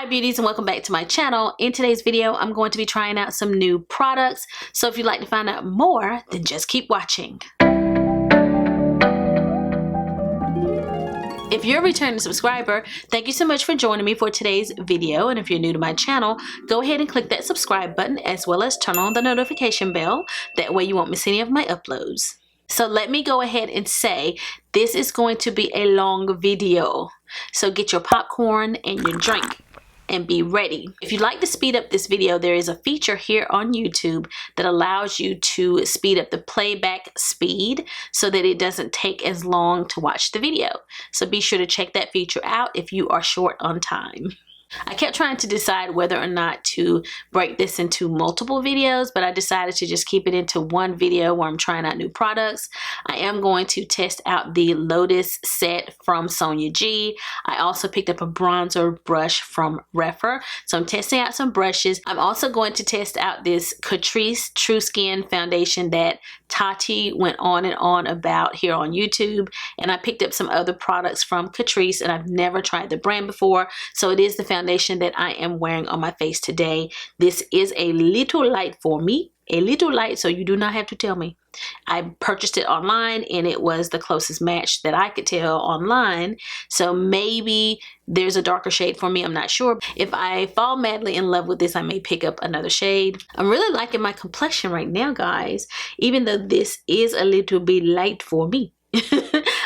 Hi beauties, and welcome back to my channel. In today's video, I'm going to be trying out some new products. So if you'd like to find out more, then just keep watching. If you're a returning subscriber, thank you so much for joining me for today's video. And if you're new to my channel, go ahead and click that subscribe button as well as turn on the notification bell. That way you won't miss any of my uploads. So let me go ahead and say this is going to be a long video. So get your popcorn and your drink and be ready. If you'd like to speed up this video, there is a feature here on YouTube that allows you to speed up the playback speed so that it doesn't take as long to watch the video. So be sure to check that feature out if you are short on time. I kept trying to decide whether or not to break this into multiple videos, but I decided to just keep it into one video where I'm trying out new products. I am going to test out the Lotus set from Sonia G. I also picked up a bronzer brush from rephr. So I'm testing out some brushes. I'm also going to test out this Catrice True Skin foundation that Tati went on and on about here on YouTube. And I picked up some other products from Catrice, and I've never tried the brand before. So it is the foundation that I am wearing on my face today. This is a little light for me. A little light, so you do not have to tell me. I purchased it online and it was the closest match that I could tell online. So maybe there's a darker shade for me. I'm not sure. If I fall madly in love with this, I may pick up another shade. I'm really liking my complexion right now, guys. Even though this is a little bit light for me.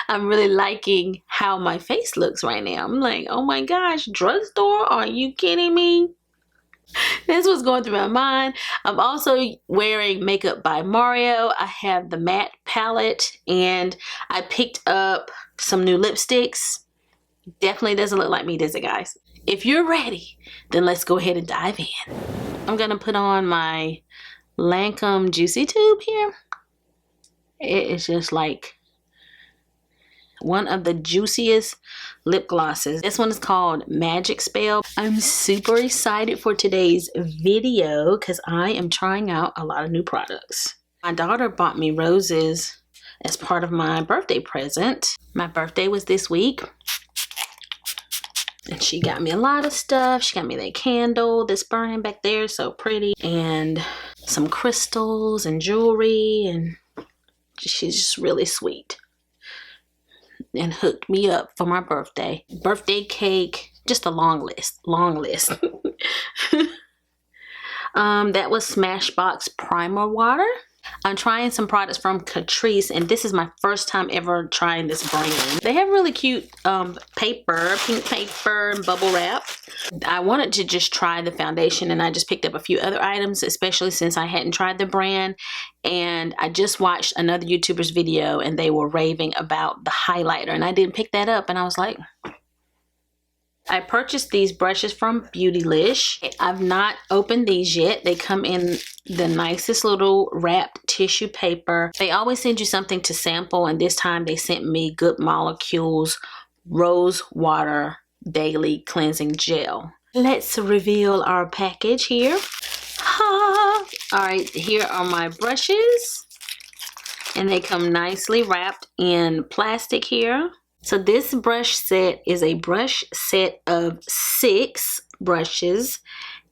I'm really liking how my face looks right now. I'm like, oh my gosh, drugstore? Are you kidding me? That's what's going through my mind. I'm also wearing makeup by Mario. I have the matte palette and I picked up some new lipsticks. Definitely doesn't look like me, does it, guys? If you're ready, then let's go ahead and dive in. I'm gonna put on my Lancôme Juicy Tube here. It is just like one of the juiciest lip glosses. This one is called Magic Spell. I'm super excited for today's video because I am trying out a lot of new products. My daughter bought me roses as part of my birthday present. My birthday was this week. And she got me a lot of stuff. She got me that candle that's burning back there, so pretty. And some crystals and jewelry. And she's just really sweet. And hooked me up for my birthday. Birthday cake, just a long list, that was Smashbox primer water. I'm trying some products from Catrice, and this is my first time ever trying this brand. They have really cute paper, pink paper and bubble wrap. I wanted to just try the foundation, and I just picked up a few other items, especially since I hadn't tried the brand. And I just watched another YouTuber's video and they were raving about the highlighter, and I didn't pick that up, and I was like, I purchased these brushes from Beautylish. I've not opened these yet. They come in the nicest little wrapped tissue paper. They always send you something to sample, and this time they sent me Good Molecules Rose Water Daily Cleansing Gel. Let's reveal our package here. Ha! All right, here are my brushes, and they come nicely wrapped in plastic here. So this brush set is a brush set of 6 brushes,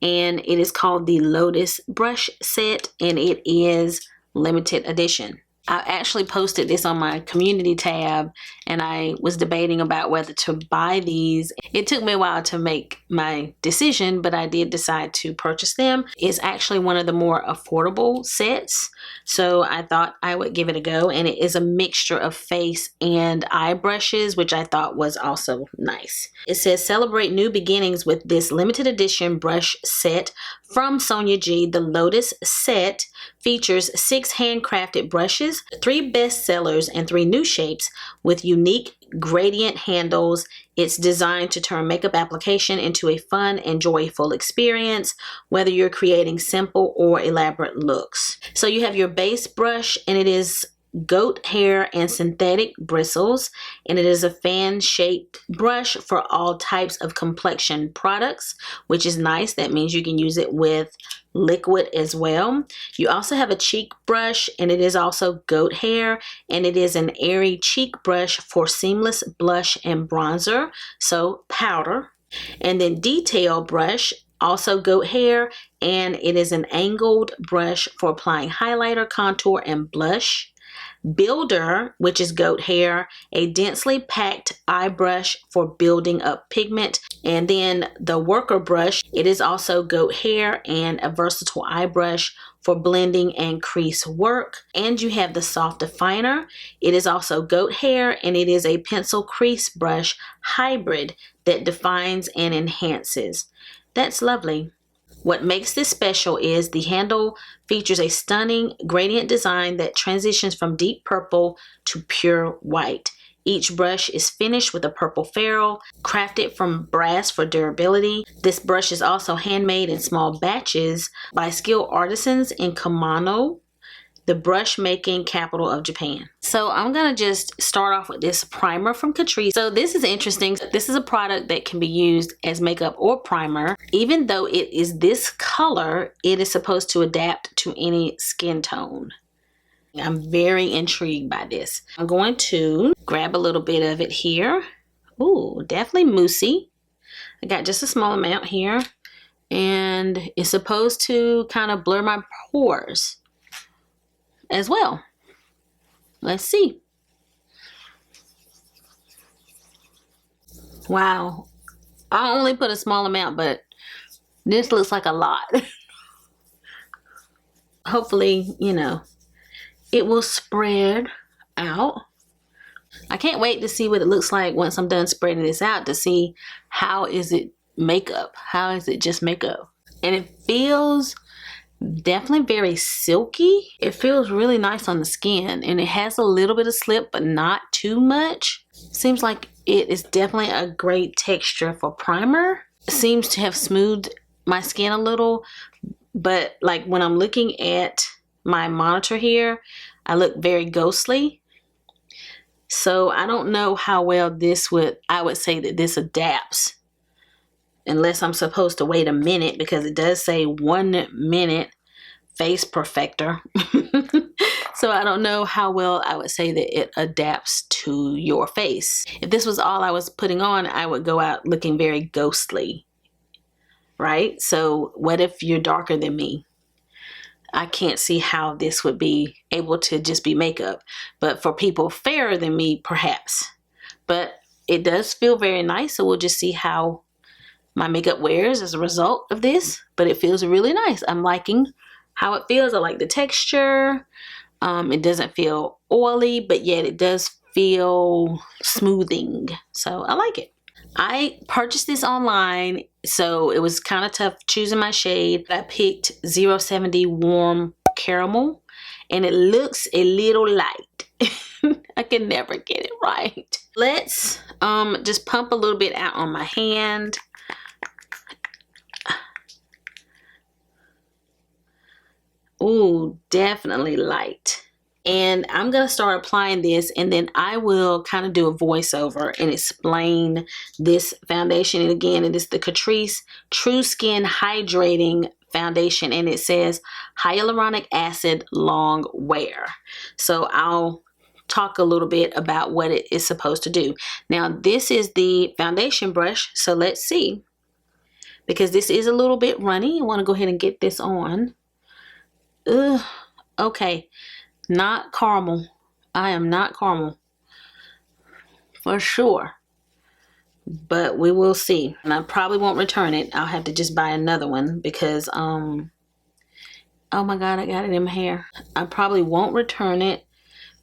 and it is called the Lotus brush set, and it is limited edition. I actually posted this on my community tab, and I was debating about whether to buy these. It took me a while to make my decision, but I did decide to purchase them. It's actually one of the more affordable sets, so I thought I would give it a go. And it is a mixture of face and eye brushes, which I thought was also nice. It says, celebrate new beginnings with this limited edition brush set from Sonia G. The Lotus set features 6 handcrafted brushes, 3 bestsellers, and 3 new shapes with unique gradient handles. It's designed to turn makeup application into a fun and joyful experience, whether you're creating simple or elaborate looks. So you have your base brush, and it is goat hair and synthetic bristles, and it is a fan-shaped brush for all types of complexion products, which is nice. That means you can use it with liquid as well. You also have a cheek brush, and it is also goat hair, and it is an airy cheek brush for seamless blush and bronzer, so powder. And then Detail brush, also goat hair, and it is an angled brush for applying highlighter, contour, and blush. Builder, which is goat hair, a densely packed eye brush for building up pigment. And then the Worker brush, it is also goat hair and a versatile eye brush for blending and crease work. And you have the Soft Definer. It is also goat hair, and it is a pencil crease brush hybrid that defines and enhances. That's lovely. What makes this special is the handle features a stunning gradient design that transitions from deep purple to pure white. Each brush is finished with a purple ferrule, crafted from brass for durability. This brush is also handmade in small batches by skilled artisans in Kumano, the brush making capital of Japan. So I'm gonna just start off with this primer from Catrice. So this is interesting. This is a product that can be used as makeup or primer. Even though it is this color, it is supposed to adapt to any skin tone. I'm very intrigued by this. I'm going to grab a little bit of it here. Ooh, definitely moussey. I got just a small amount here, and it's supposed to kind of blur my pores as well. Let's see. Wow, I only put a small amount, but this looks like a lot. Hopefully, you know, it will spread out. I can't wait to see what it looks like once I'm done spreading this out, to see how is it makeup, how is it just makeup. And it feels definitely very silky. It feels really nice on the skin, and it has a little bit of slip, but not too much. Seems like it is definitely a great texture for primer. It seems to have smoothed my skin a little, but like when I'm looking at my monitor here, I look very ghostly. So I don't know how well this would, I would say that this adapts, unless I'm supposed to wait a minute, because it does say 1 minute face perfector. So I don't know how well I would say that it adapts to your face. If this was all I was putting on, I would go out looking very ghostly, right? So what if you're darker than me? I can't see how this would be able to just be makeup, but for people fairer than me, perhaps. But it does feel very nice, so we'll just see how my makeup wears as a result of this. But it feels really nice. I'm liking how it feels. I like the texture. It doesn't feel oily, but yet it does feel smoothing. So I like it. I purchased this online, so it was kind of tough choosing my shade. I picked 070 Warm Caramel, and it looks a little light. I can never get it right. Let's just pump a little bit out on my hand. Ooh, definitely light. And I'm going to start applying this, and then I will kind of do a voiceover and explain this foundation. And again, it is the Catrice True Skin Hydrating Foundation, and it says Hyaluronic Acid Longwear. So I'll talk a little bit about what it is supposed to do. Now, this is the foundation brush, so let's see. Because this is a little bit runny, I want to go ahead and get this on. Ugh, okay. Not caramel. I am not caramel for sure, but we will see. And I probably won't return it. I'll have to just buy another one because oh my god, I got it in my hair. I probably won't return it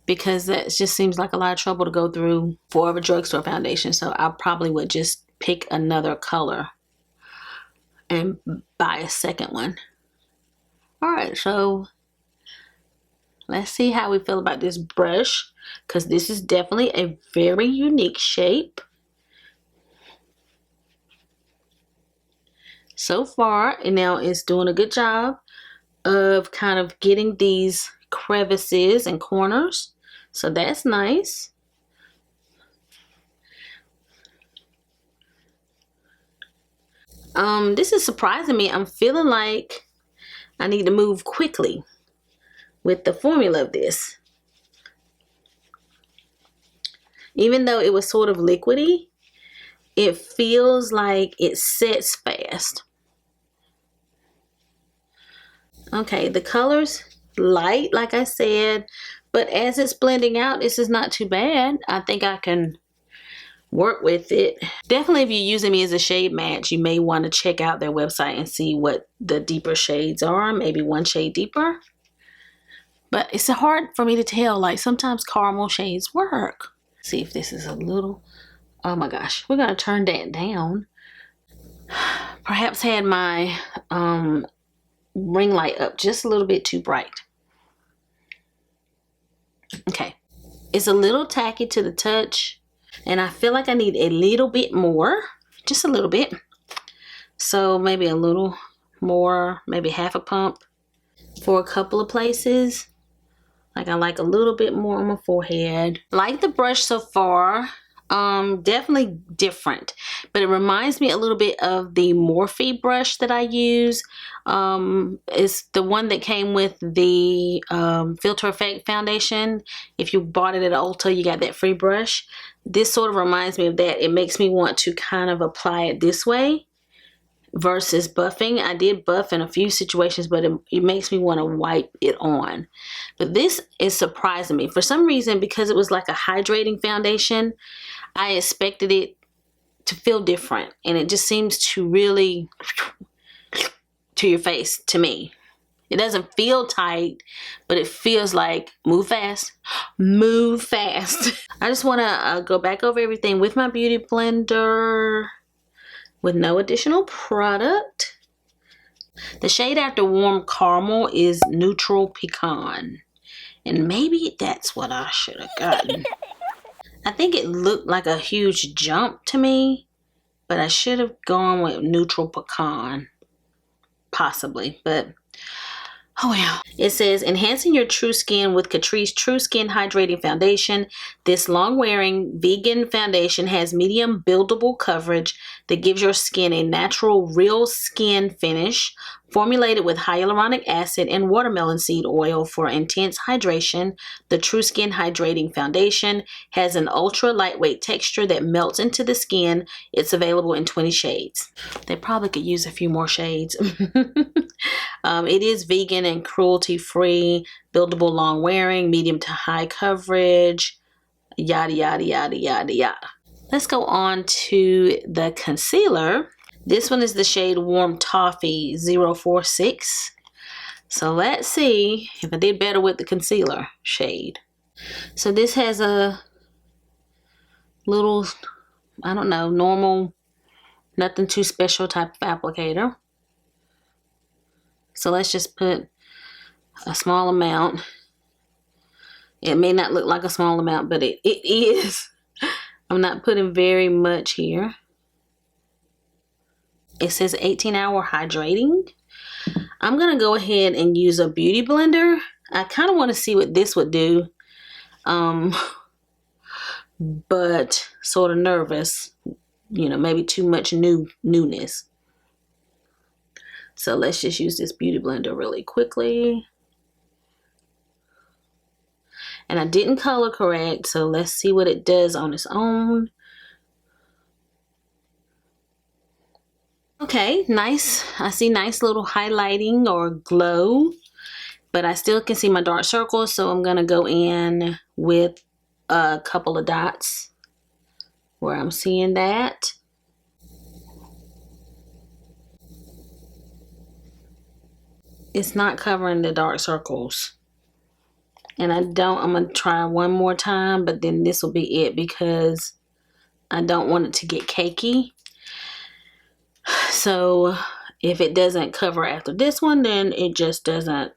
because that just seems like a lot of trouble to go through for a drugstore foundation. So I probably would just pick another color and buy a second one. All right, so let's see how we feel about this brush, because this is definitely a very unique shape. So far, and now it's doing a good job of kind of getting these crevices and corners. So that's nice. This is surprising me. I'm feeling like I need to move quickly with the formula of this. Even though it was sort of liquidy, it feels like it sets fast. Okay, the color's light, like I said, but as it's blending out, this is not too bad. I think I can work with it. Definitely, if you're using me as a shade match, you may want to check out their website and see what the deeper shades are, maybe one shade deeper. But it's hard for me to tell, like sometimes caramel shades work. See if this is a little, oh my gosh, we're gonna turn that down. Perhaps had my ring light up just a little bit too bright. Okay, it's a little tacky to the touch, and I feel like I need a little bit more, just a little bit. So maybe a little more, maybe half a pump for a couple of places. Like I like a little bit more on my forehead. Like the brush so far. Definitely different, but it reminds me a little bit of the Morphe brush that I use. It's the one that came with the Filter Effect foundation. If you bought it at Ulta, you got that free brush. This sort of reminds me of that. It makes me want to kind of apply it this way versus buffing. I did buff in a few situations, but it makes me want to wipe it on. But this is surprising me. For some reason, because it was like a hydrating foundation, I expected it to feel different, and it just seems to really to your face to me. It doesn't feel tight, but it feels like move fast, move fast. I just want to go back over everything with my beauty blender with no additional product. The shade after Warm Caramel is Neutral Pecan, and maybe that's what I should have gotten. I think it looked like a huge jump to me, but I should have gone with Neutral Pecan, possibly, but oh well. It says, enhancing your true skin with Catrice True Skin Hydrating Foundation. This long-wearing vegan foundation has medium buildable coverage that gives your skin a natural, real skin finish, formulated with hyaluronic acid and watermelon seed oil for intense hydration. The True Skin Hydrating Foundation has an ultra lightweight texture that melts into the skin. It's available in 20 shades. They probably could use a few more shades. It is vegan and cruelty-free, buildable, long-wearing, medium to high coverage, yada, yada, yada, yada, yada. Let's go on to the concealer. This one is the shade Warm Toffee 046. So let's see if I did better with the concealer shade. So this has a little, I don't know, normal, nothing too special type of applicator. So let's just put a small amount. It may not look like a small amount, but it is. I'm not putting very much here. It says 18-hour hydrating. I'm going to go ahead and use a beauty blender. I kind of want to see what this would do. But sort of nervous. You know, maybe too much newness. So let's just use this beauty blender really quickly. And I didn't color correct, so let's see what it does on its own. Okay, nice. I see nice little highlighting or glow, but I still can see my dark circles, so I'm gonna go in with a couple of dots where I'm seeing that. It's not covering the dark circles. And I'm going to try one more time, but then this will be it because I don't want it to get cakey. So if it doesn't cover after this one, then it just doesn't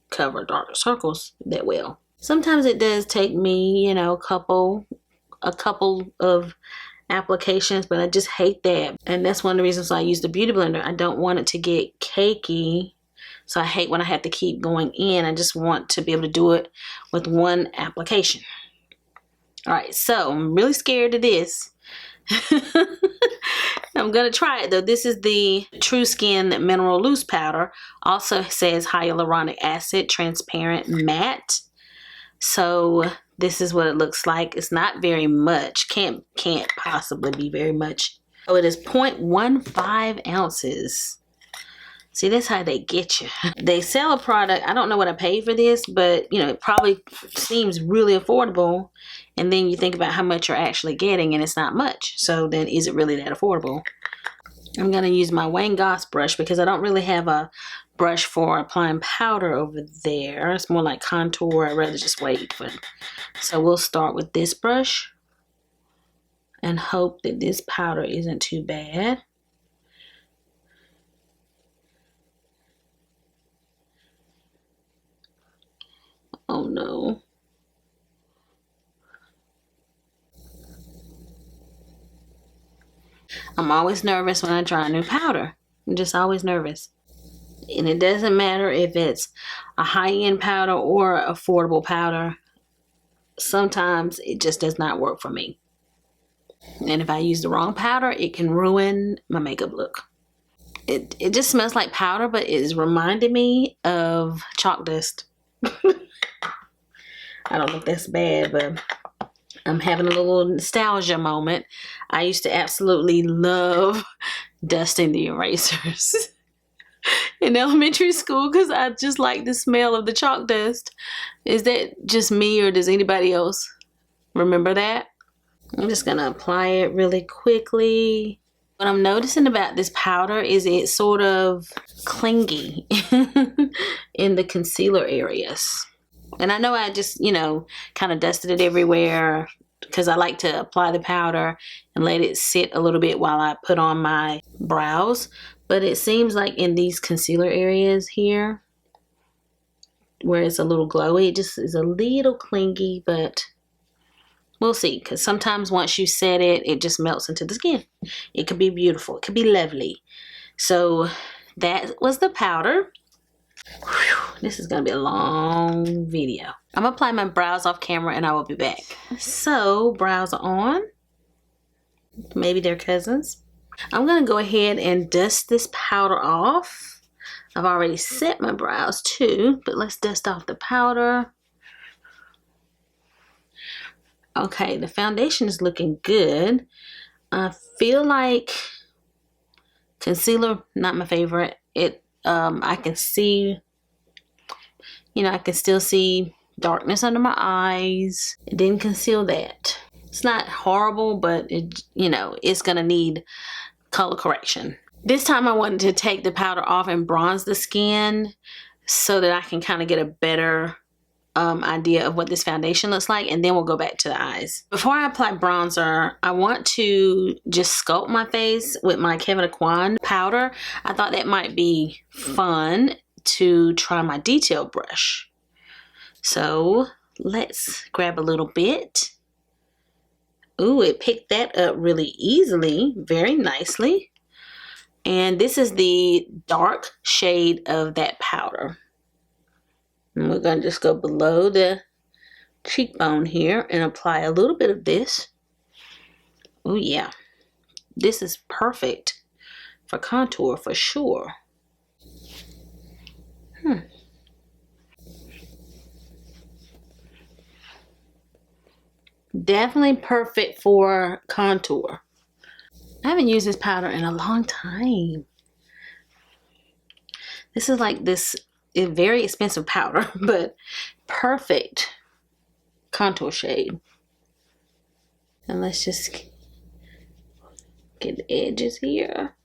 cover dark circles that well. Sometimes it does take me, you know, a couple of applications, but I just hate that. And that's one of the reasons why I use the beauty blender. I don't want it to get cakey. So I hate when I have to keep going in. I just want to be able to do it with one application. All right, so I'm really scared of this. I'm going to try it though. This is the True Skin Mineral Loose Powder. Also says hyaluronic acid, transparent, matte. So this is what it looks like. It's not very much. Can't possibly be very much. Oh, it is 0.15 ounces. See, that's how they get you. They sell a product. I don't know what I paid for this, but you know, it probably seems really affordable. And then you think about how much you're actually getting, and it's not much. So then, is it really that affordable? I'm gonna use my Wayne Goss brush because I don't really have a brush for applying powder over there. It's more like contour. I'd rather just wait. So we'll start with this brush and hope that this powder isn't too bad. Oh no. I'm always nervous when I try a new powder. I'm just always nervous. And it doesn't matter if it's a high-end powder or affordable powder. Sometimes it just does not work for me. And if I use the wrong powder, it can ruin my makeup look. It just smells like powder, but it is reminding me of chalk dust. I don't think that's bad, but I'm having a little nostalgia moment. I used to absolutely love dusting the erasers in elementary school because I just like the smell of the chalk dust. Is that just me, or does anybody else remember that? I'm just gonna apply it really quickly. What I'm noticing about this powder is it's sort of clingy in the concealer areas. And I know I just, you know, kind of dusted it everywhere because I like to apply the powder and let it sit a little bit while I put on my brows. But it seems like in these concealer areas here, where it's a little glowy, it just is a little clingy, but we'll see. Because sometimes once you set it, it just melts into the skin. It could be beautiful. It could be lovely. So that was the powder. Whew, this is gonna be a long video. I'm gonna apply my brows off camera and I will be back. So brows are on. Maybe they're cousins. I'm gonna go ahead and dust this powder off. I've already set my brows too, but let's dust off the powder. Okay, the foundation is looking good. I feel like concealer, not my favorite. I can see, you know, I can still see darkness under my eyes. It didn't conceal that. It's not horrible, but it, you know, it's gonna need color correction. This time I wanted to take the powder off and bronze the skin so that I can kind of get a better idea of what this foundation looks like, and then we'll go back to the eyes. Before I apply bronzer, I want to just sculpt my face with my KEVYN powder. I thought that might be fun to try my detail brush. So let's grab a little bit. Ooh, it picked that up really easily, very nicely. And this is the dark shade of that powder. And we're going to just go below the cheekbone here and apply a little bit of this. Oh yeah, this is perfect for contour for sure. Definitely perfect for contour. I haven't used this powder in a long time. This is like this very expensive powder, but perfect contour shade. And let's just get the edges here.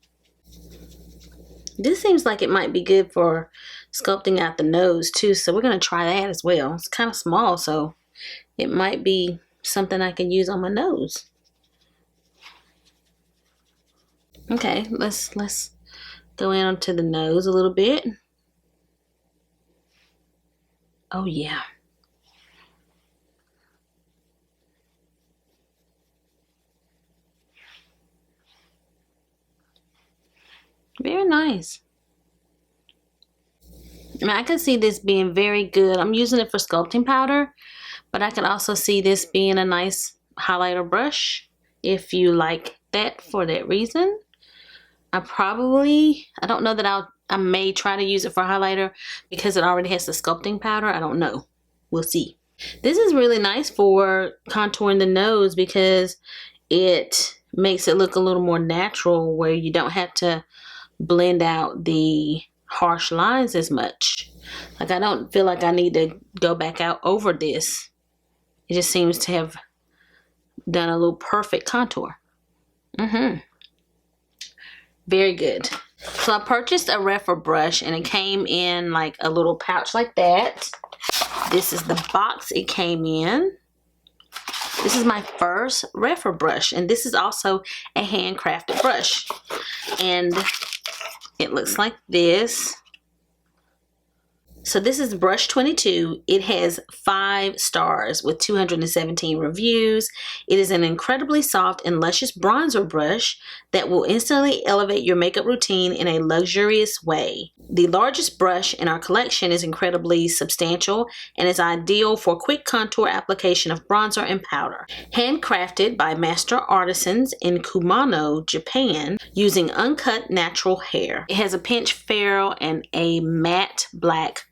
This seems like it might be good for sculpting out the nose too, so we're going to try that as well. It's kind of small, so it might be something I can use on my nose. Okay, let's go in onto the nose a little bit. Oh yeah. Very nice. I mean, I can see this being very good. I'm using it for sculpting powder, but I can also see this being a nice highlighter brush if you like that for that reason. I don't know that I may try to use it for highlighter because it already has the sculpting powder. I don't know. We'll see. This is really nice for contouring the nose because it makes it look a little more natural, where you don't have to blend out the harsh lines as much. Like, I don't feel like I need to go back out over this. It just seems to have done a little perfect contour. Very good. So I purchased a rephr brush, and it came in like a little pouch like that. This is the box it came in. This is my first rephr brush, and this is also a handcrafted brush. And it looks like this. So this is brush 22. It has 5 stars with 217 reviews. It is an incredibly soft and luscious bronzer brush that will instantly elevate your makeup routine in a luxurious way. The largest brush in our collection is incredibly substantial and is ideal for quick contour application of bronzer and powder. Handcrafted by master artisans in Kumano, Japan, using uncut natural hair. It has a pinch ferrule and a matte black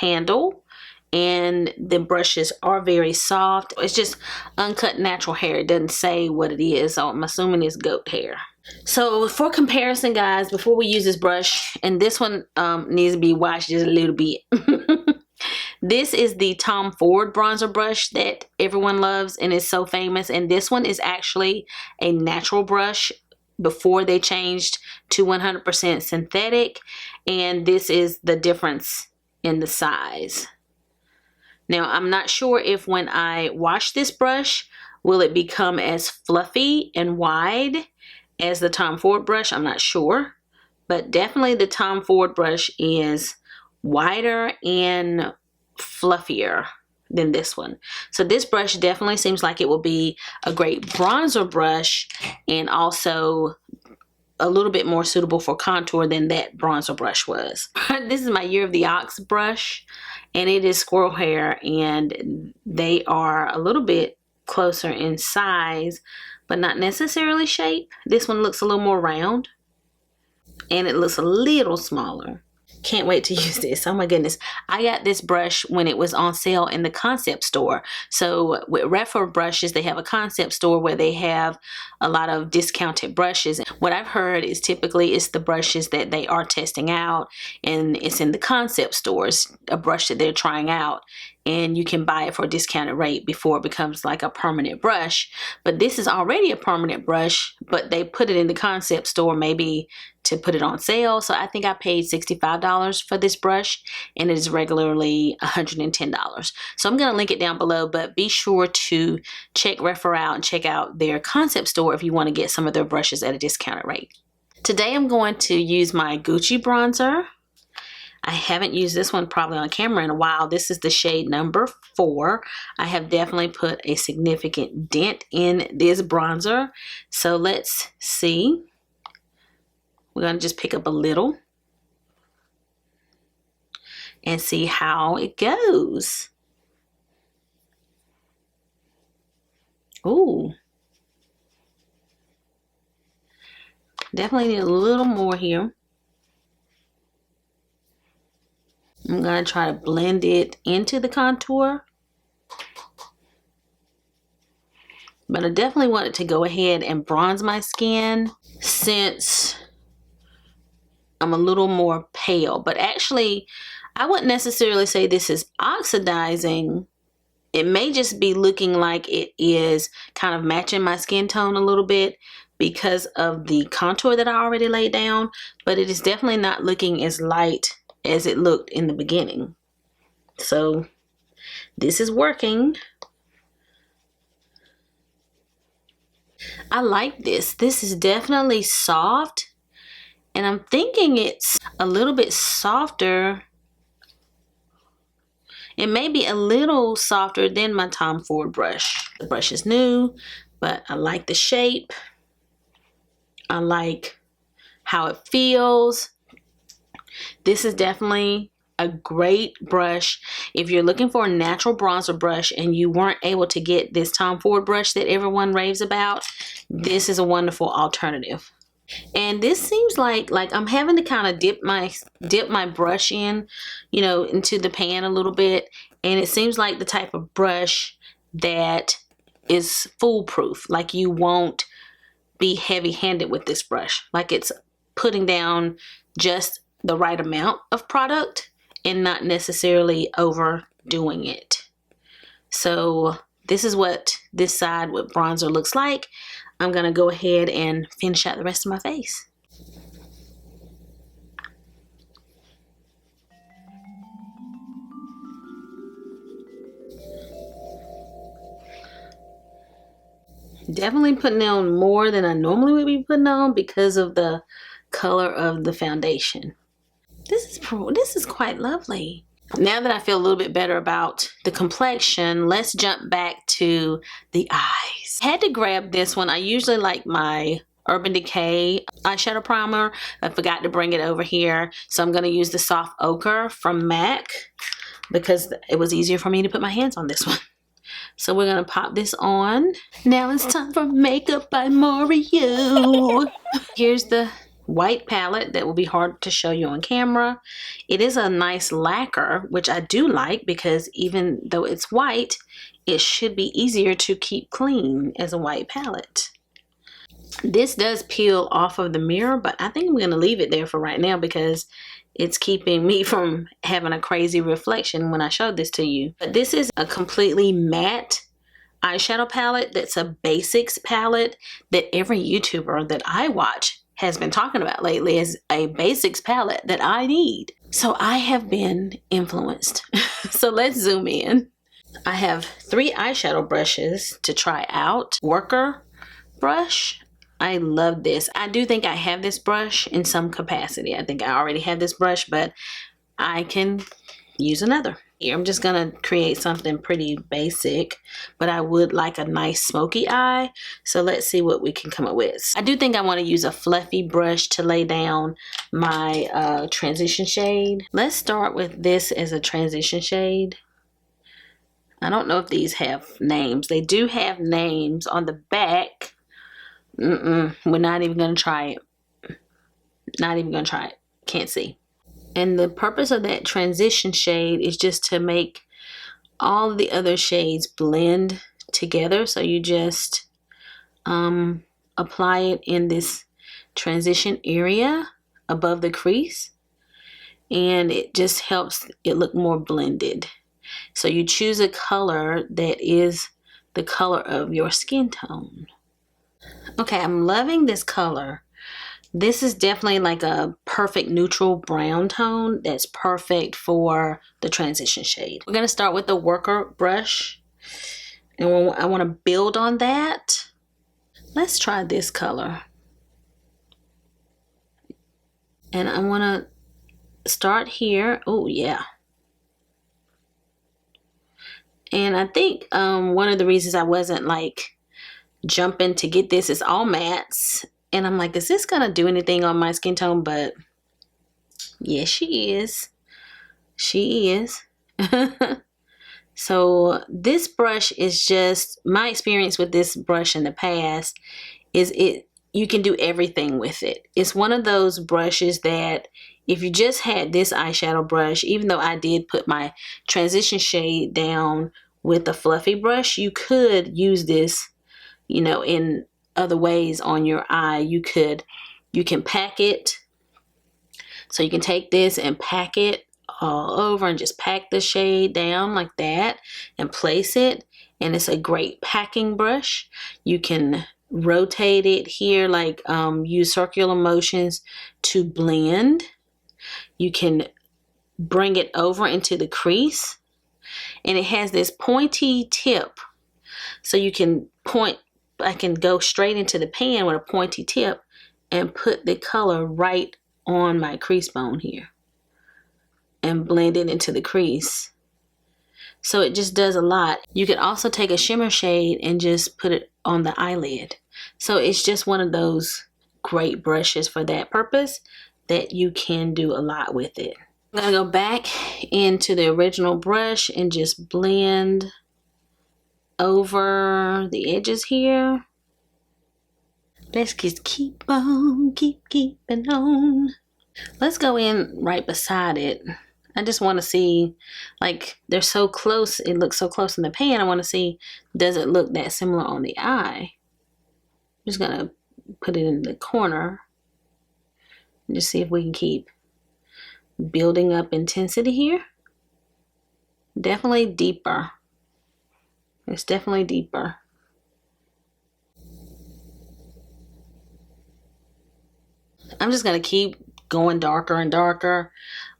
handle, and the brushes are very soft. It's just uncut natural hair. It doesn't say what it is, so I'm assuming it's goat hair. So for comparison, guys, before we use this brush, and this one needs to be washed just a little bit. This is the Tom Ford bronzer brush that everyone loves and is so famous, and this one is actually a natural brush before they changed to 100% synthetic, and this is the difference in the size. Now, I'm not sure if when I wash this brush, will it become as fluffy and wide as the Tom Ford brush? I'm not sure, but definitely the Tom Ford brush is wider and fluffier than this one. So this brush definitely seems like it will be a great bronzer brush, and also a little bit more suitable for contour than that bronzer brush was. This is my Year of the Ox brush, and it is squirrel hair, and they are a little bit closer in size, but not necessarily shape. This one looks a little more round, and it looks a little smaller. Can't wait to use this. Oh my goodness. I got this brush when it was on sale in the concept store. So with rephr brushes, they have a concept store where they have a lot of discounted brushes. What I've heard is typically it's the brushes that they are testing out, and it's in the concept stores, a brush that they're trying out, and you can buy it for a discounted rate before it becomes like a permanent brush. But this is already a permanent brush, but they put it in the concept store maybe to put it on sale. So I think I paid $65 for this brush, and it is regularly $110. So I'm going to link it down below, but be sure to check rephr out and check out their concept store if you want to get some of their brushes at a discounted rate. Today I'm going to use my Gucci bronzer. I haven't used this one probably on camera in a while. This is the shade number 4. I have definitely put a significant dent in this bronzer. So let's see. We're going to just pick up a little and see how it goes. Ooh. Definitely need a little more here. I'm going to try to blend it into the contour. But I definitely wanted to go ahead and bronze my skin since I'm a little more pale. But actually, I wouldn't necessarily say this is oxidizing. It may just be looking like it is kind of matching my skin tone a little bit because of the contour that I already laid down. But it is definitely not looking as light as it looked in the beginning. So this is working. I like this. This is definitely soft, and I'm thinking it's a little bit softer. It may be a little softer than my Tom Ford brush. The brush is new, but I like the shape. I like how it feels. This is definitely a great brush. If you're looking for a natural bronzer brush and you weren't able to get this Tom Ford brush that everyone raves about, this is a wonderful alternative. And this seems like I'm having to kind of dip my brush in, you know, into the pan a little bit. And it seems like the type of brush that is foolproof. Like you won't be heavy-handed with this brush. Like it's putting down just the right amount of product and not necessarily overdoing it. So this is what this side with bronzer looks like. I'm gonna go ahead and finish out the rest of my face. Definitely putting on more than I normally would be putting on because of the color of the foundation. This is quite lovely. Now that I feel a little bit better about the complexion, let's jump back to the eyes. I had to grab this one. I usually like my Urban Decay eyeshadow primer. I forgot to bring it over here. So I'm going to use the Soft Ochre from MAC because it was easier for me to put my hands on this one. So we're going to pop this on. Now it's time for Makeup by Mario. Here's the white palette that will be hard to show you on camera. It is a nice lacquer, which I do like because even though it's white, it should be easier to keep clean as a white palette. This does peel off of the mirror, but I think I'm going to leave it there for right now because it's keeping me from having a crazy reflection when I show this to you. But this is a completely matte eyeshadow palette that's a basics palette that every YouTuber that I watch has been talking about lately as a basics palette that I need. So I have been influenced. So let's zoom in. I have 3 eyeshadow brushes to try out. Worker brush. I love this. I do think I have this brush in some capacity. I think I already have this brush, but I can use another. Here, I'm just gonna create something pretty basic, but I would like a nice smoky eye. So let's see what we can come up with. I do think I want to use a fluffy brush to lay down my transition shade. Let's start with this as a transition shade. I don't know if these have names. They do have names on the back. We're not even gonna try it. Not even gonna try it. Can't see. And the purpose of that transition shade is just to make all of the other shades blend together. So you just apply it in this transition area above the crease, and it just helps it look more blended. So you choose a color that is the color of your skin tone. Okay, I'm loving this color. This is definitely like a perfect neutral brown tone that's perfect for the transition shade. We're going to start with the worker brush, and I want to build on that. Let's try this color. And I want to start here. Oh, yeah. And I think one of the reasons I wasn't like jumping to get this is all mattes. And I'm like, is this going to do anything on my skin tone? But yes, she is. She is. So this brush is just, my experience with this brush in the past is you can do everything with it. It's one of those brushes that if you just had this eyeshadow brush, even though I did put my transition shade down with a fluffy brush, you could use this, you know, in other ways on your eye. You can pack it. So you can take this and pack it all over and just pack the shade down like that and place it. And it's a great packing brush. You can rotate it here, like use circular motions to blend. You can bring it over into the crease. And it has this pointy tip. So you can I can go straight into the pan with a pointy tip and put the color right on my crease bone here and blend it into the crease. So it just does a lot. You can also take a shimmer shade and just put it on the eyelid. So it's just one of those great brushes for that purpose that you can do a lot with it. I'm going to go back into the original brush and just blend over the edges here. Let's just keep on, keeping on. Let's go in right beside it. I just want to see, like, they're so close. It looks so close in the pan. I want to see, does it look that similar on the eye? I'm just going to put it in the corner and just see if we can keep building up intensity here. Definitely deeper. It's definitely deeper. I'm just going to keep going darker and darker.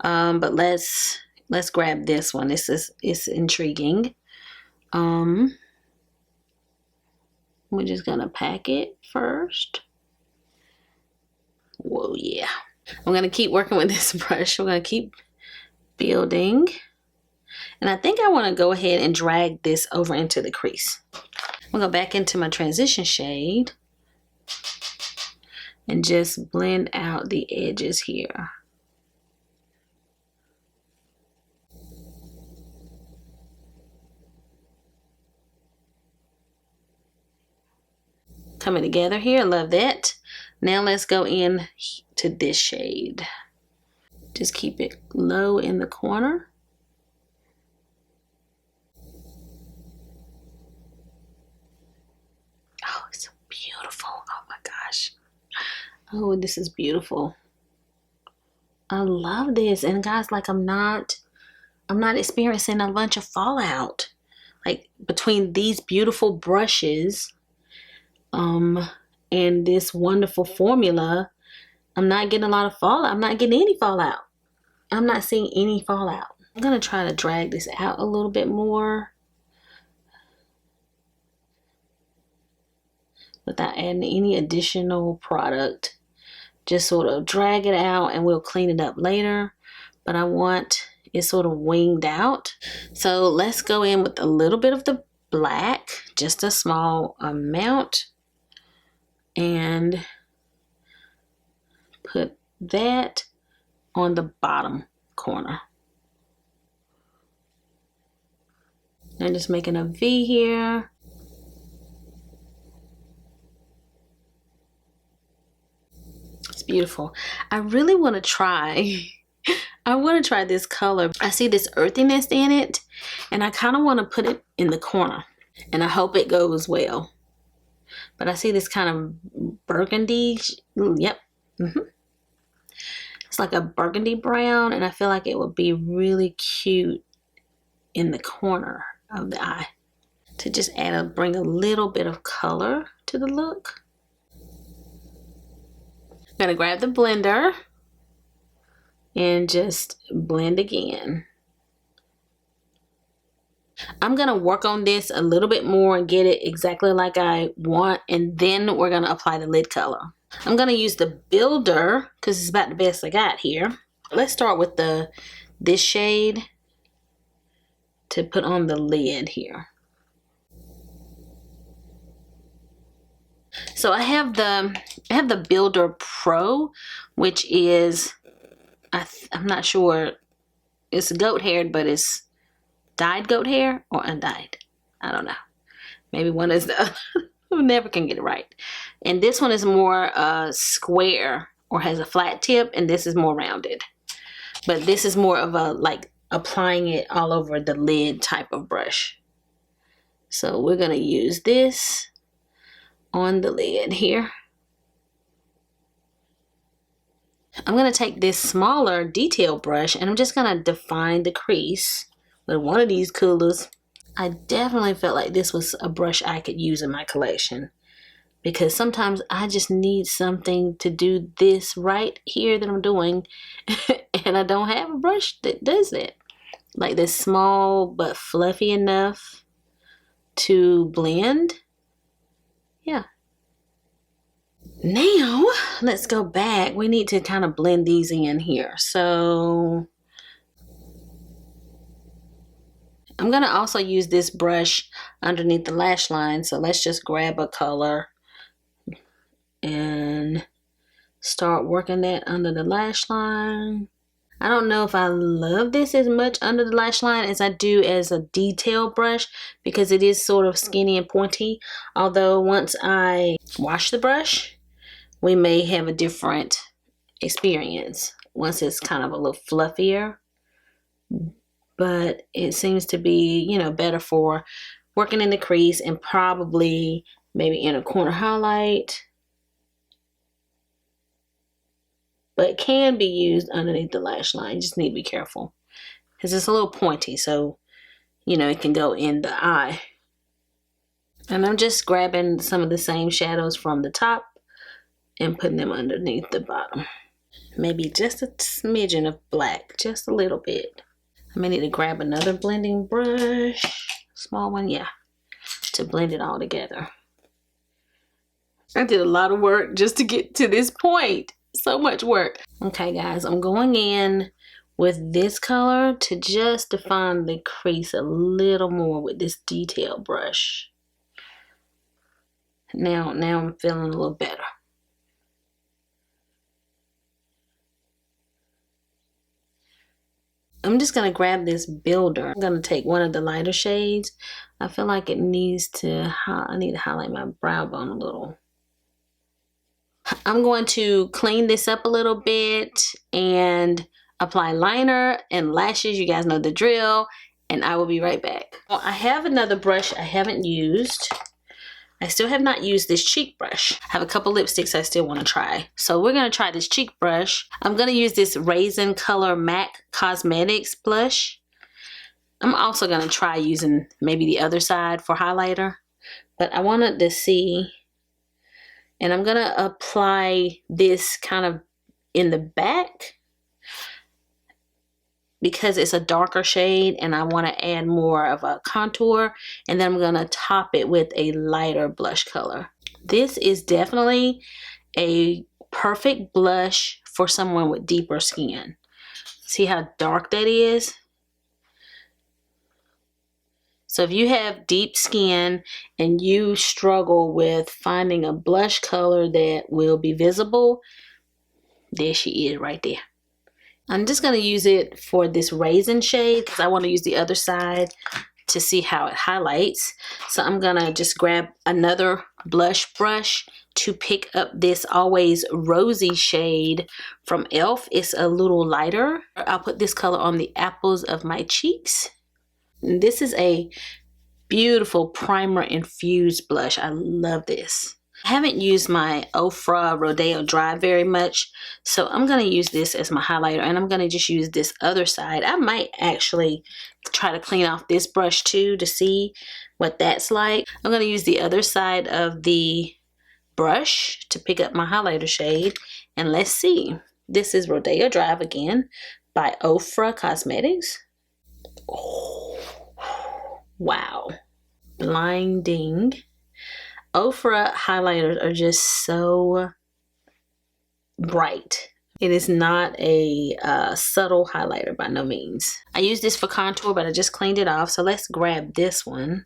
But let's grab this one. It's intriguing. We're just gonna pack it first. Whoa, yeah. I'm gonna keep working with this brush. We're gonna keep building. And I think I want to go ahead and drag this over into the crease. I'm gonna go back into my transition shade and just blend out the edges here. Coming together here, love that. Now let's go in to this shade. Just keep it low in the corner. Oh, it's so beautiful. Oh my gosh. Oh, this is beautiful. I love this. And guys, like, I'm not experiencing a bunch of fallout. Like, between these beautiful brushes and this wonderful formula, I'm not getting a lot of fallout. I'm not getting any fallout. I'm not seeing any fallout. I'm gonna try to drag this out a little bit more without adding any additional product. Just sort of drag it out and we'll clean it up later. But I want it sort of winged out. So let's go in with a little bit of the black, just a small amount, and put that on the bottom corner. I'm just making a V here. It's beautiful. I really want to try I want to try this color. I see this earthiness in it, and I kind of want to put it in the corner, and I hope it goes well. But I see this kind of burgundy. Yep. It's like a burgundy brown, and I feel like it would be really cute in the corner of the eye to just bring a little bit of color to the look. I'm gonna grab the blender and just blend again. I'm gonna work on this a little bit more and get it exactly like I want, and then we're gonna apply the lid color. I'm gonna use the builder because it's about the best I got here. Let's start with this shade to put on the lid here. So I have the Builder Pro, which is I'm not sure, it's goat haired, but it's dyed goat hair or undyed. I don't know. Maybe one is the other. I never can get it right. And this one is more square or has a flat tip, and this is more rounded. But this is more of a like applying it all over the lid type of brush. So we're gonna use this on the lid here. I'm going to take this smaller detail brush and I'm just going to define the crease with one of these coolers. I definitely felt like this was a brush I could use in my collection, because sometimes I just need something to do this right here that I'm doing and I don't have a brush that does that. Like this small but fluffy enough to blend. Yeah. Now, let's go back. We need to kind of blend these in here. So, I'm going to also use this brush underneath the lash line. So, let's just grab a color and start working that under the lash line. I don't know if I love this as much under the lash line as I do as a detail brush, because it is sort of skinny and pointy. Although, once I wash the brush, we may have a different experience once it's kind of a little fluffier. but it seems to be, you know, better for working in the crease and probably maybe in a corner highlight. But it can be used underneath the lash line. You just need to be careful because it's a little pointy, so you know it can go in the eye. And I'm just grabbing some of the same shadows from the top and putting them underneath the bottom. Maybe just a smidgen of black, just a little bit. I may need to grab another blending brush, small one, yeah, to blend it all together. I did a lot of work just to get to this point. So much work. Okay guys, I'm going in with this color to just define the crease a little more with this detail brush. Now I'm feeling a little better. I'm just gonna grab this builder. I'm gonna take one of the lighter shades. I feel like it needs to, I need to highlight my brow bone a little. I'm going to clean this up a little bit and apply liner and lashes. You guys know the drill, and I will be right back. Well, I have another brush I haven't used. I still have not used this cheek brush. I have a couple lipsticks I still want to try. So we're going to try this cheek brush. I'm going to use this Raisin Color MAC Cosmetics blush. I'm also going to try using maybe the other side for highlighter. But I wanted to see, and I'm going to apply this kind of in the back because it's a darker shade and I want to add more of a contour, and then I'm going to top it with a lighter blush color. This is definitely a perfect blush for someone with deeper skin. See how dark that is? So if you have deep skin and you struggle with finding a blush color that will be visible, there she is right there. I'm just going to use it for this raisin shade because I want to use the other side to see how it highlights. So I'm going to just grab another blush brush to pick up this Always Rosy shade from e.l.f. It's a little lighter. I'll put this color on the apples of my cheeks. This is a beautiful Primer-Infused blush. I love this. I haven't used my Ofra Rodeo Dry very much, so I'm going to use this as my highlighter, and I'm going to just use this other side. I might actually try to clean off this brush too to see what that's like. I'm going to use the other side of the brush to pick up my highlighter shade, and let's see. This is Rodeo Drive again by Ofra Cosmetics. Oh, wow. Blinding. Ofra highlighters are just so bright. It is not a subtle highlighter by no means. I use this for contour, but I just cleaned it off. So let's grab this one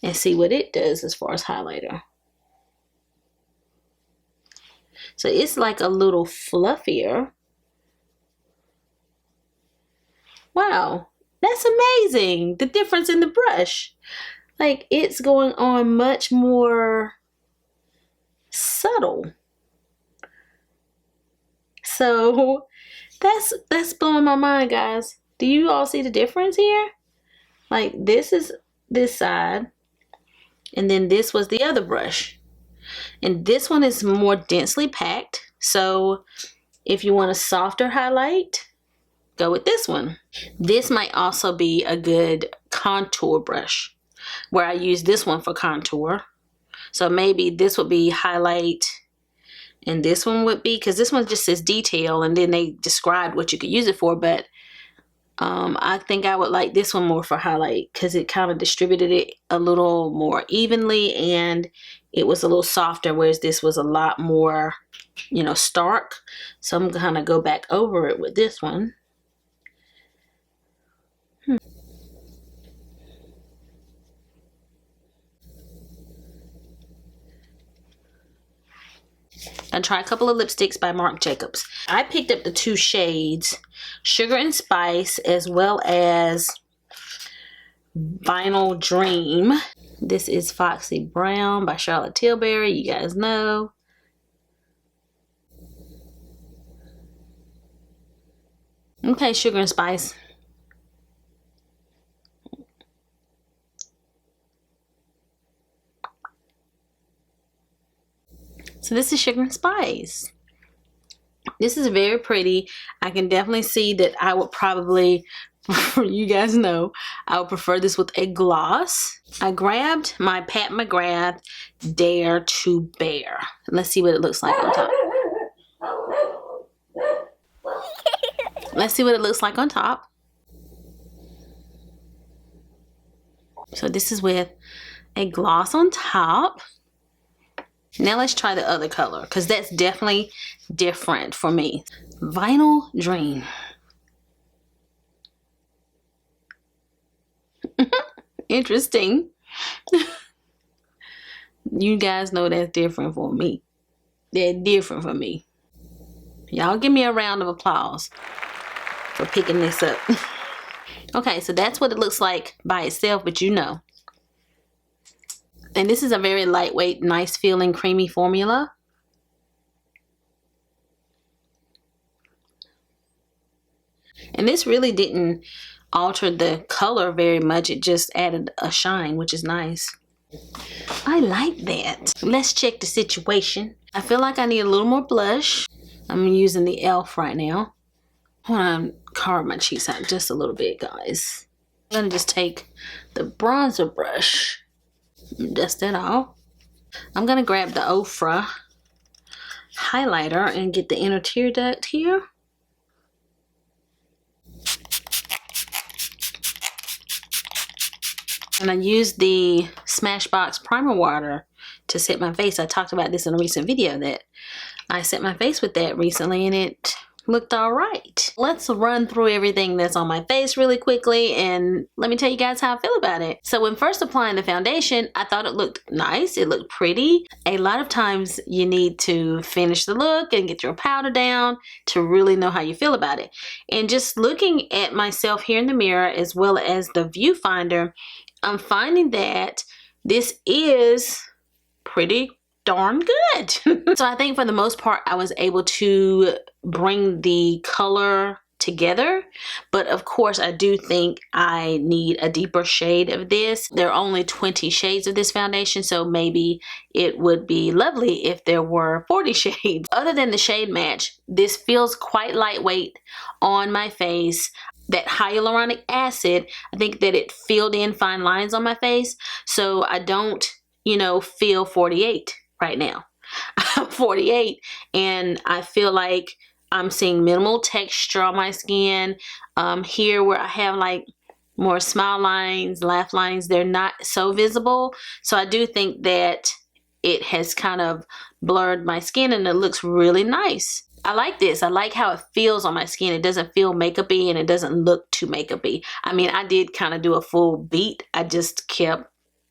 and see what it does as far as highlighter. So it's like a little fluffier. Wow, that's amazing. The difference in the brush. Like, it's going on much more subtle. So that's blowing my mind, guys. Do you all see the difference here? Like, this is this side, and then this was the other brush. And this one is more densely packed. So if you want a softer highlight, go with this one. This might also be a good contour brush, where I use this one for contour. So maybe this would be highlight and this one would be, because this one just says detail and then they described what you could use it for, but I think I would like this one more for highlight because it kind of distributed it a little more evenly and it was a little softer, whereas this was a lot more, you know, stark. So I'm gonna go back over it with this one. And try a couple of lipsticks by Marc Jacobs. I picked up the two shades, Sugar and Spice, as well as Vinyl Dream. This is Foxy Brown by Charlotte Tilbury, you guys know. Okay, Sugar and Spice. So this is Sugar and Spice. This is very pretty. I can definitely see that I would probably, you guys know, I would prefer this with a gloss. I grabbed my Pat McGrath Dare to Bare. Let's see what it looks like on top. Let's see what it looks like on top. So this is with a gloss on top. Now let's try the other color, because that's definitely different for me. Vinyl Dream. Interesting. You guys know that's different for me. They're different for me. Y'all give me a round of applause for picking this up. Okay, so that's what it looks like by itself, but you know. And this is a very lightweight, nice feeling, creamy formula. And this really didn't alter the color very much. It just added a shine, which is nice. I like that. Let's check the situation. I feel like I need a little more blush. I'm using the e.l.f. right now. I want to carve my cheeks out just a little bit, guys. I'm going to just take the bronzer brush. Dust it off. I'm going to grab the Ofra highlighter and get the inner tear duct here. And I used the Smashbox primer water to set my face. I talked about this in a recent video that I set my face with that recently and it looked all right. Let's run through everything that's on my face really quickly and let me tell you guys how I feel about it. So when first applying the foundation, I thought it looked nice. It looked pretty. A lot of times you need to finish the look and get your powder down to really know how you feel about it. And just looking at myself here in the mirror as well as the viewfinder, I'm finding that this is pretty darn good. So I think for the most part I was able to bring the color together, but of course I do think I need a deeper shade of this. There are only 20 shades of this foundation, so maybe it would be lovely if there were 40 shades. Other than the shade match, this feels quite lightweight on my face. That hyaluronic acid, I think that it filled in fine lines on my face, so I don't, you know, feel 48 right now. I'm 48 and I feel like I'm seeing minimal texture on my skin. Here where I have like more smile lines, laugh lines, they're not so visible. So I do think that it has kind of blurred my skin and it looks really nice. I like this. I like how it feels on my skin. It doesn't feel makeup-y and it doesn't look too makeup-y. I mean, I did kind of do a full beat. I just kept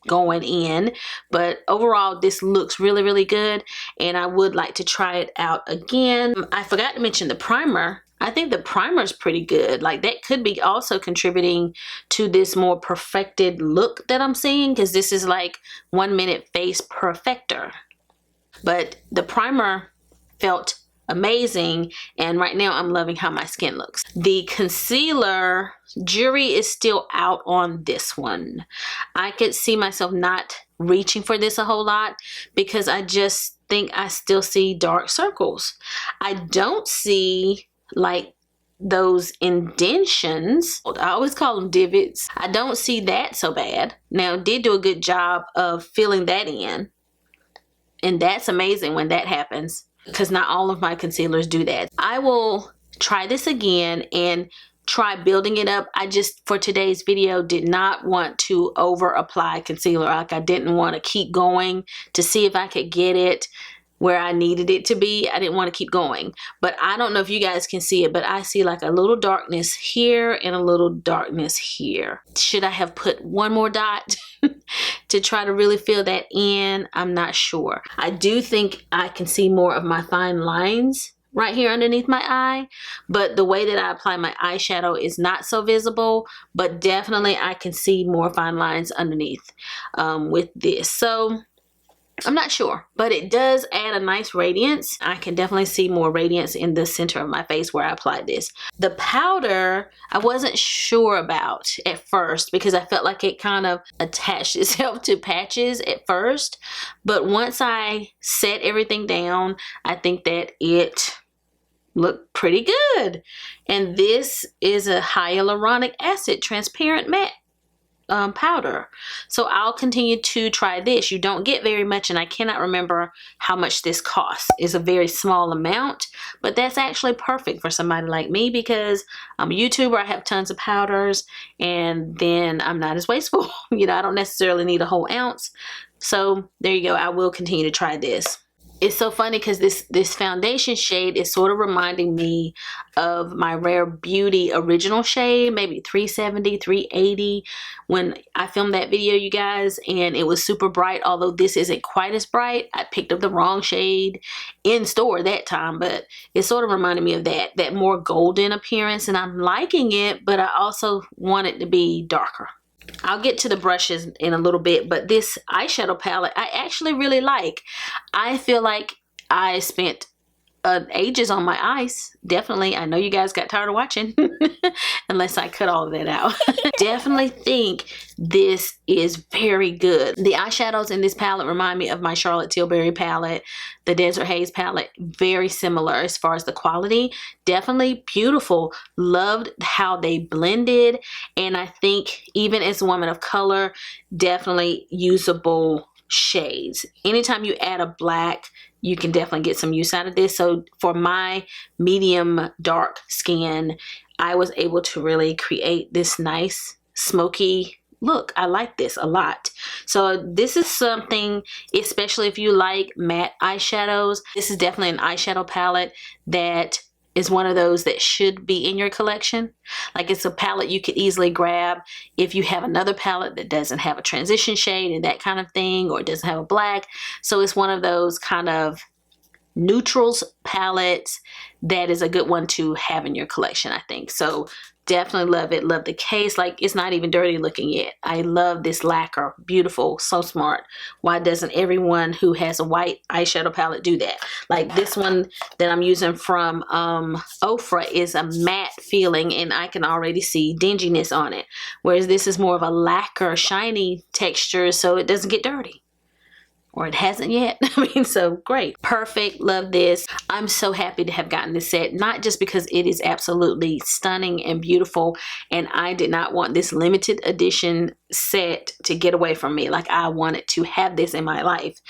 going in, but overall this looks really, really good and I would like to try it out again. I forgot to mention the primer. I think the primer is pretty good. Like that could be also contributing to this more perfected look that I'm seeing, because this is like 1 minute face perfector. But the primer felt amazing and right now I'm loving how my skin looks. The concealer, jury is still out on this one. I could see myself not reaching for this a whole lot because I just think I still see dark circles. I don't see like those indentions. I always call them divots. I don't see that so bad. Now it did do a good job of filling that in, and that's amazing when that happens, because not all of my concealers do that. I will try this again and try building it up. I just, for today's video, did not want to over apply concealer. Like I didn't want to keep going to see if I could get it where I needed it to be. I didn't want to keep going. But I don't know if you guys can see it, but I see like a little darkness here and a little darkness here. Should I have put one more dot to try to really fill that in? I'm not sure. I do think I can see more of my fine lines right here underneath my eye, but the way that I apply my eyeshadow is not so visible, but definitely I can see more fine lines underneath with this. So I'm not sure, but it does add a nice radiance. I can definitely see more radiance in the center of my face where I applied this. The powder, I wasn't sure about at first because I felt like it kind of attached itself to patches at first. But once I set everything down, I think that it looked pretty good. And this is a hyaluronic acid transparent matte powder. So I'll continue to try this. You don't get very much, and I cannot remember how much this costs. It's a very small amount, but that's actually perfect for somebody like me because I'm a YouTuber. I have tons of powders, and then I'm not as wasteful. You know, I don't necessarily need a whole ounce. So there you go. I will continue to try this. It's so funny because this foundation shade is sort of reminding me of my Rare Beauty original shade, maybe 370, 380, when I filmed that video, you guys, and it was super bright. Although this isn't quite as bright, I picked up the wrong shade in store that time, but it sort of reminded me of that more golden appearance, and I'm liking it, but I also want it to be darker. I'll get to the brushes in a little bit, but this eyeshadow palette I actually really like. I feel like I spent ages on my eyes. Definitely. I know you guys got tired of watching unless I cut all of that out. Definitely think this is very good. The eyeshadows in this palette remind me of my Charlotte Tilbury palette, the Desert Haze palette. Very similar as far as the quality. Definitely beautiful. Loved how they blended, and I think even as a woman of color, definitely usable shades. Anytime you add a black, you can definitely get some use out of this. So for my medium dark skin, I was able to really create this nice smoky look. I like this a lot. So this is something, especially if you like matte eyeshadows, this is definitely an eyeshadow palette that is one of those that should be in your collection. Like, it's a palette you could easily grab if you have another palette that doesn't have a transition shade and that kind of thing, or it doesn't have a black. So it's one of those kind of neutrals palettes that is a good one to have in your collection, I think. So definitely love it. Love the case. Like, it's not even dirty looking yet. I love this lacquer. Beautiful. So smart. Why doesn't everyone who has a white eyeshadow palette do that? Like, this one that I'm using from Ofra is a matte feeling, and I can already see dinginess on it. Whereas this is more of a lacquer, shiny texture, so it doesn't get dirty. Or it hasn't yet. I mean, so great. Perfect. Love this. I'm so happy to have gotten this set, not just because it is absolutely stunning and beautiful, and I did not want this limited edition set to get away from me. Like, I wanted to have this in my life,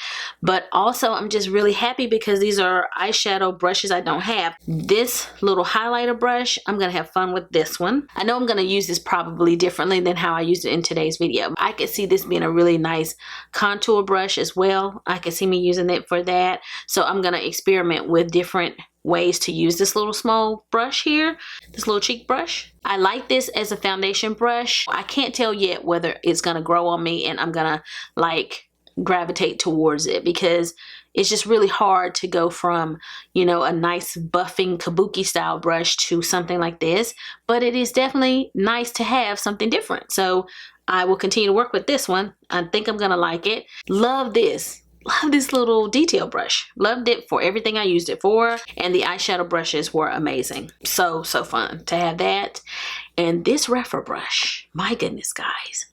but also I'm just really happy because these are eyeshadow brushes I don't have. This little highlighter brush, I'm gonna have fun with this one. I know I'm gonna use this probably differently than how I used it in today's video. I could see this being a really nice contour brush as well. I could see me using it for that. So I'm gonna experiment with different ways to use this little small brush here, this little cheek brush. I like this as a foundation brush. I can't tell yet whether it's gonna grow on me and I'm gonna like gravitate towards it, because it's just really hard to go from, you know, a nice buffing kabuki style brush to something like this, but it is definitely nice to have something different. So I will continue to work with this one. I think I'm gonna like it. Love this. Love this little detail brush. Loved it for everything I used it for, and the eyeshadow brushes were amazing. So fun to have that. And this rephr brush, my goodness, guys.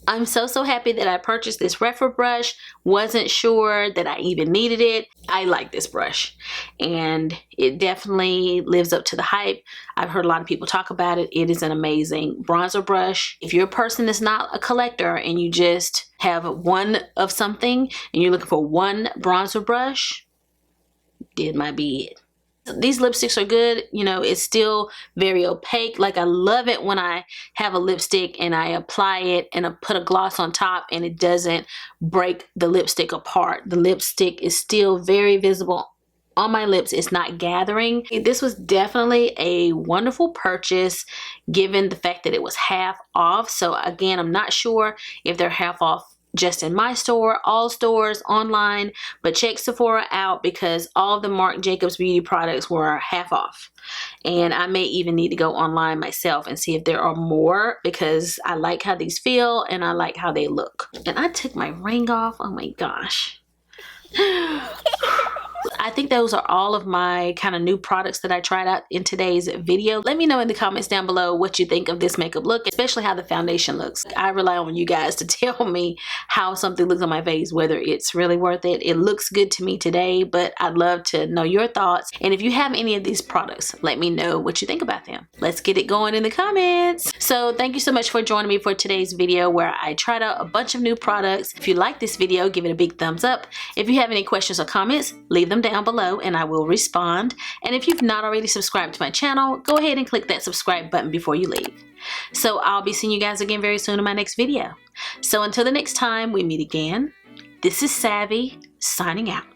I'm so happy that I purchased this rephr brush. Wasn't sure that I even needed it. I like this brush, and it definitely lives up to the hype. I've heard a lot of people talk about it. It is an amazing bronzer brush. If you're a person that's not a collector and you just have one of something and you're looking for one bronzer brush, it might be it. These lipsticks are good. You know, it's still very opaque. Like, I love it when I have a lipstick and I apply it and I put a gloss on top and it doesn't break the lipstick apart. The lipstick is still very visible on my lips. It's not gathering. This was definitely a wonderful purchase given the fact that it was half off. So again, I'm not sure if they're half off just in my store, all stores, online, but check Sephora out because all of the Marc Jacobs Beauty products were half off. And I may even need to go online myself and see if there are more because I like how these feel and I like how they look. And I took my ring off. Oh my gosh. I think those are all of my kind of new products that I tried out in today's video. Let me know in the comments down below what you think of this makeup look, especially how the foundation looks. I rely on you guys to tell me how something looks on my face, whether it's really worth it. It looks good to me today, but I'd love to know your thoughts. And if you have any of these products, let me know what you think about them. Let's get it going in the comments. So thank you so much for joining me for today's video where I tried out a bunch of new products. If you like this video, give it a big thumbs up. If you have any questions or comments, leave them down below and I will respond. And if you've not already subscribed to my channel, go ahead and click that subscribe button before you leave. So I'll be seeing you guys again very soon in my next video. So until the next time we meet again, this is Savvy signing out.